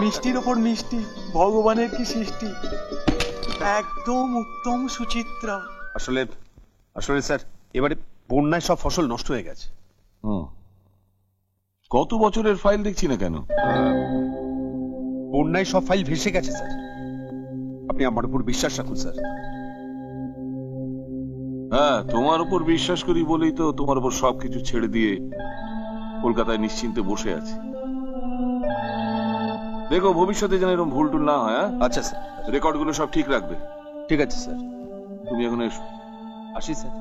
মিষ্টির ওপর মিষ্টি, ভগবানের কি সৃষ্টি, একদম উত্তম সুচিত্রা। আসলে আসলে স্যার এবারে বন্যায় সব ফসল নষ্ট হয়ে গেছে। কত বছরের ফাইল দেখছি না কেন? বন্যায় সব ফাইল ভেসে গেছে স্যার, আপনি আমার উপর বিশ্বাস রাখুন স্যার। হ্যাঁ, তোমার উপর বিশ্বাস করি বলেই তো তোমার উপর সবকিছু ছেড়ে দিয়ে কলকাতায় নিশ্চিন্তে বসে আছি। দেখো ভবিষ্যতে যেন এরকম ভুল টুল না হয়। আচ্ছা স্যার, রেকর্ডগুলো সব ঠিক রাখবে। ঠিক আছে স্যার, তুমি এখন এসো। আসি স্যার।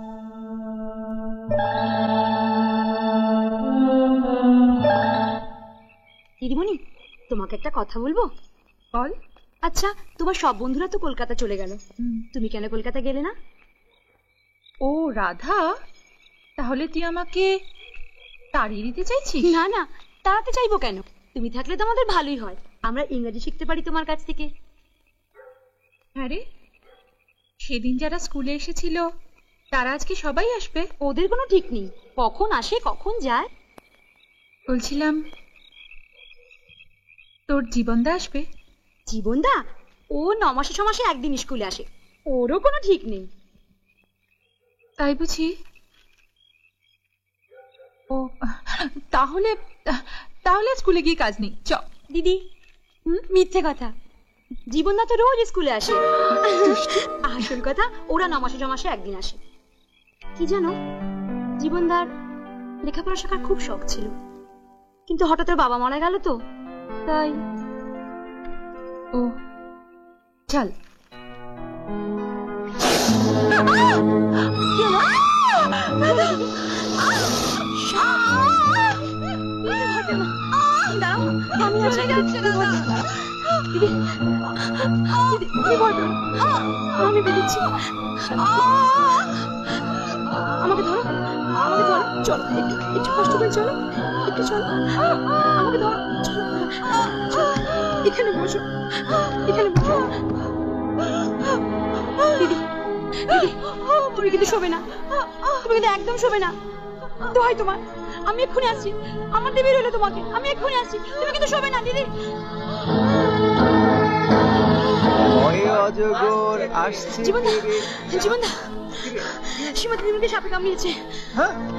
দিদিমণি, তোমাকে একটা কথা বলবো। বল। আচ্ছা, তোমার সব বন্ধুরা তো কলকাতা চলে গেল, তুমি কেন কলকাতা গেলে না? ও রাধা, তাহলে তুই আমাকে তাড়িয়ে দিতে চাইছিস? না না, তাড়াতে চাইবো কেন, তুমি থাকলে তো আমাদের ভালোই হয়, আমরা ইংরেজি শিখতে পারি তোমার কাছ থেকে। আরে সেদিন যারা স্কুলে এসেছিল তারা আজকে সবাই আসবে? ওদের কোনো ঠিক নেই, কখন আসে কখন যায়। বলছিলাম তোর জীবনদা আসবে? জীবনদা? ও 9 মাসে 6 মাসে একদিন স্কুলে আসে, ওরও কোনো ঠিক নেই। তাই বুঝি? ও তাহলে তাহলে স্কুলে গিয়ে কাজ নেই, চ। দিদি, মিথ্যে কথা, জীবনদা তো রোজ স্কুলে আসে। আসল কথা, ওরা 9 মাসে 6 মাসে একদিন আসে। কি জানো, জীবনদার লেখাপড়া শেখার খুব শখ ছিল, কিন্তু হঠাৎ বাবা মারা গেল তো, তাই। ও চল। আমি আসলে যাচ্ছি না, আমি বেরোচ্ছি, আমাকে ধরো, আমাকে ধরো, চলো একটু একটু কষ্ট করে, চলো একটু, চলো আমাকে ধরো, চলো এখানে বসো, এখানে বসো। দিদি, দিদি তুমি কিন্তু শোবে না, তুমি কিন্তু একদম শোবে না, দোহাই তোমার, আমি এক্ষুনি আসছি, আমার দেবী রইলো তোমাকে, আমি এক্ষুনি আসছি, তুমি কিন্তু শোবে না দিদি। জীবনদা, জীবনদা, সীমা দিদিকে সাপে কামড়িয়েছে।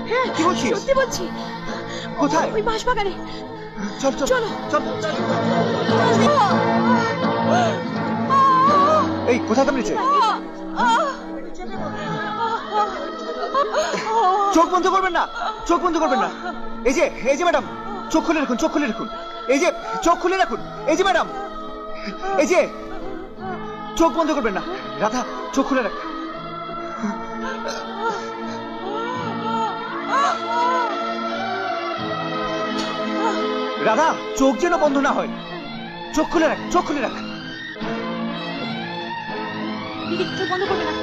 হ্যাঁ, কি বলছিস? সত্যি বলছি। কোথায়? ওই বাঁশবাগানে। চল চল চলো চল। এই কোথায় কামড়িয়েছে? চোখ বন্ধ করবেন না, চোখ বন্ধ করবেন না। এই যে ম্যাডাম, চোখ খুলে রাখুন, চোখ খুলে রাখুন। এই যে চোখ খুলে রাখুন, এই যে ম্যাডাম, এই যে চোখ বন্ধ করবেন না। রাধা, চোখ খুলে রাখ। রাধা, চোখ যেন বন্ধ না হয়, চোখ খুলে রাখ, চোখ খুলে রাখ। দিদি চোখ বন্ধ করবে না।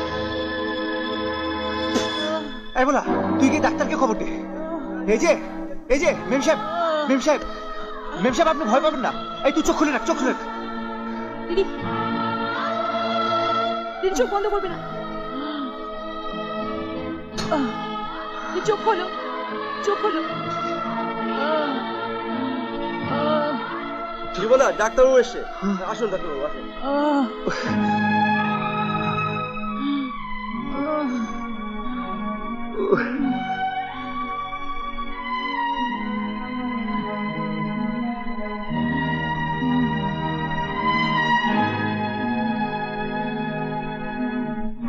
এই বলা, তুই কি ডাক্তারকে খবর দে। এই যে মেম সাহেব, মেম সাহেব, মেম সাহেব, আপনি ভয় পাবেন না। এই তুই চোখ খুলে রাখ, চোখ খুলে রাখ। দিদি, দিদি চোখ বন্ধ করবে না, চোখ খোলো, চোখ খোলো। জীবনা, ডাক্তারবাবু এসছে, আসুন ডাক্তারবাবু, আসুন।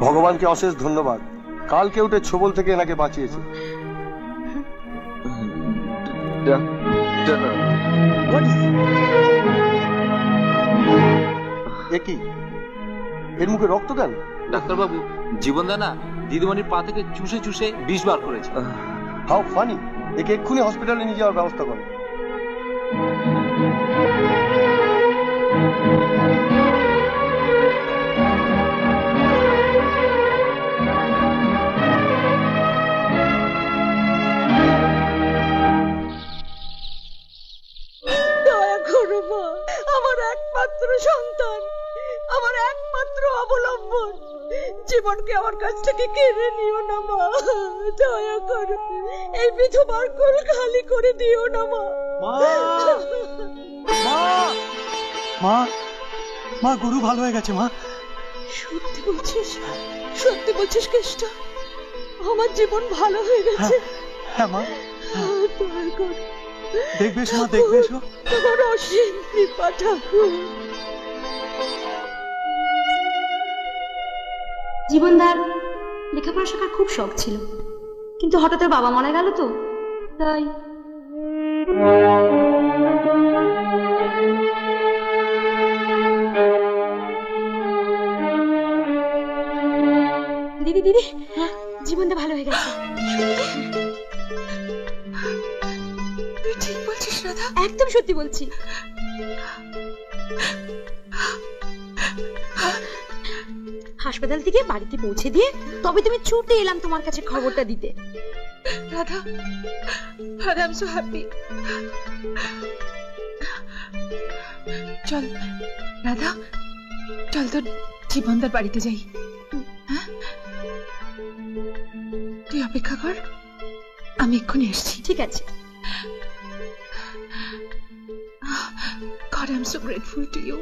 ভগবানকে অশেষ ধন্যবাদ, কালকে উঠে ছোবল থেকে এনাকে বাঁচিয়েছে। কি এর মুখে রক্ত কেন? ডাক্তারবাবু, জীবনদা না দিদিমণির পা থেকে চুষে চুষে 20 বার করেছে। How funny! একে এক্ষুনি হসপিটালে নিয়ে যাওয়ার ব্যবস্থা করে। দয়া করো মা, আমার একমাত্র সন্তান, আমার একমাত্র অবলম্বন, জীবনকে আমার কাছ থেকে কেড়ে নিও না মা, দয়া করো, এই বিধবার কোল খালি করে দিও না মা। মা মা গুরু ভালো হয়ে গেছে মা। সত্যি বলছিস? সত্যি বলছিস কেষ্ট? আমার জীবন ভালো হয়ে গেছে? হ্যাঁ মা, দয়া কর, দেখবে এসো মা, দেখবে এসো। তোমার অসীম কৃপা ঠাকুর। জীবনদার লেখাপড়া শেখার খুব শখ ছিল, কিন্তু হঠাৎ ওর বাবা মারা গেল তো তাই। দিদি দিদি, জীবনদা ভালো হয়ে গেছে। তুই ঠিক বলছিস রাধা? একদম সত্যি বলছি। হাসপাতাল থেকে বাড়িতে পৌঁছে দিয়ে তবে তুমি ছুটে এলাম তোমার কাছে খবরটা দিতে। Radha, Radha, I am so happy. চল রাধা, চল তোর জীবনদার বাড়িতে যাই। হ্যাঁ, তুই অপেক্ষা কর, আমি এক্ষুনি আসছি। ঠিক আছে। God, I'm so grateful to you.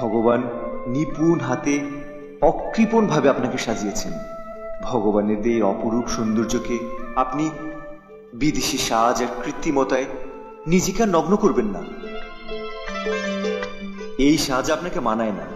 ভগবান নিপুণ হাতে অকৃপণ ভাবে আপনাকে সাজিয়েছেন। ভগবানের এই অপরূপ সৌন্দর্যকে আপনি বিদেশি সাজ আর কৃত্রিমতায় নিজেকে আর নগ্ন করবেন না। এই সাজ আপনাকে মানায় না।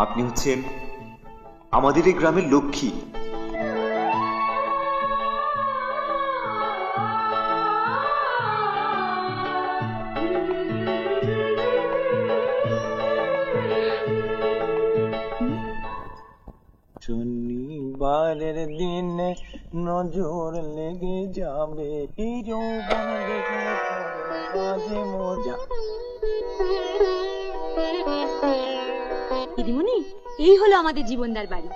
আপনি হচ্ছেন আমাদের এই গ্রামের লক্ষ্মী। শনিবারের দিনে নজর লেগে যাবে এই যৌবন দেখলে কাজে মজা। দিদিমণি, এই হলো আমাদের জীবনদার বাড়ি।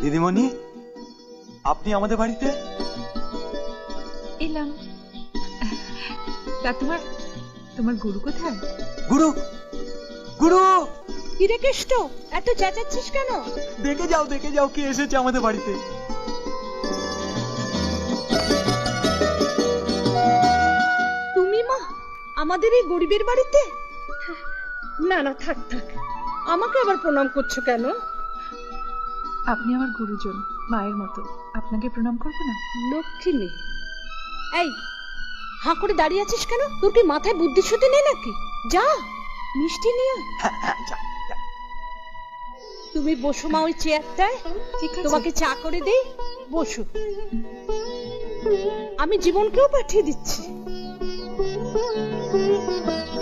দিদিমণি, আপনি আমাদের বাড়িতে? এলাম। তা তোমার গুরু কোথায়? গুরু, গুরু! কিরে কেষ্ট, এত চেঁচাচ্ছিস কেন? দেখে যাও কে এসেছে আমাদের বাড়িতে। তুমি মা আমাদের এই গরিবের বাড়িতে? না না, থাক থাক, আমাকে আবার প্রণাম করছো কেন? আপনি আমার গুরুজন, মায়ের মতো, আপনাকে প্রণাম করবো না? লক্ষ্মী নেই। এই হাঁ করে দাঁড়িয়ে আছিস কেন? তোর কি মাথায় বুদ্ধি শুদ্ধি নেই নাকি? যা মিষ্টি নিয়ে আয়। তুমি বসো মা ওই চেয়ারটায়, ঠিক আছে। তোমাকে চা করে দেই, বসো। আমি জীবনকেও পাঠিয়ে দিচ্ছি।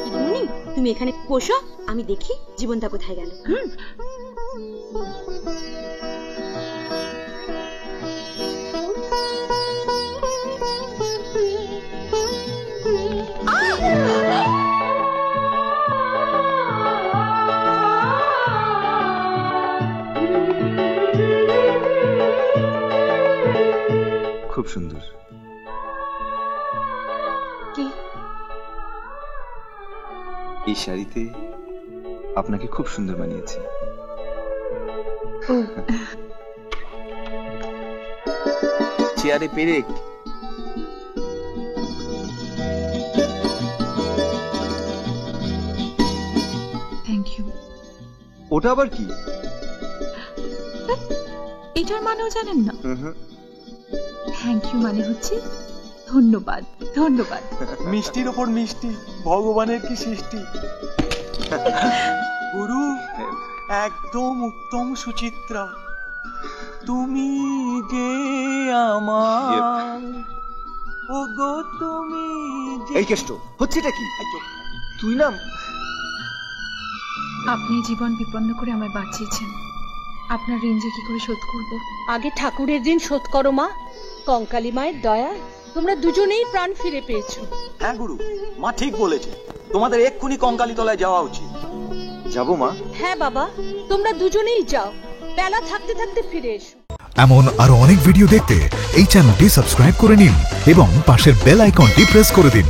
দিদিমণি, তুমি এখানে বসো, আমি দেখি জীবনদা কোথায় গেল। খুব সুন্দর। কি? এই শাড়িতে আপনাকে খুব সুন্দর মানিয়েছে। চেয়ারে পেরেক। Thank you. ওটা আবার কি? এটার মানেও জানেন না? থ্যাংক ইউ মানে হচ্ছে ধন্যবাদ। ধন্যবাদ। মিষ্টির ওপর মিষ্টি, ভগবানের কি সৃষ্টি। গুরু একদম উত্তম সুচিত্রা, তুমি যে আমার, ও গো তুমি যে। এই কেষ্ট হচ্ছে এটা কি? তুই না আপনি জীবন বিপন্ন করে আমায় বাঁচিয়েছেন, আপনার ঋণ যে কি করে শোধ করব? আগে ঠাকুরের ঋণ শোধ করো মা। কঙ্কালী মায়ের দয়া তোমরা দুজনেই প্রাণ ফিরে পেয়েছো। হ্যাঁ গুরু, মা ঠিক বলেছে, তোমাদের এক্ষুনি কঙ্কালী তলায় যাওয়া উচিত। যাবো মা? হ্যাঁ বাবা, তোমরা দুজনেই যাও, বেলা থাকতে থাকতে ফিরে এসো। এমন আরো অনেক ভিডিও দেখতে এই চ্যানেলটি সাবস্ক্রাইব করে নিন এবং পাশের বেল আইকনটি প্রেস করে দিন।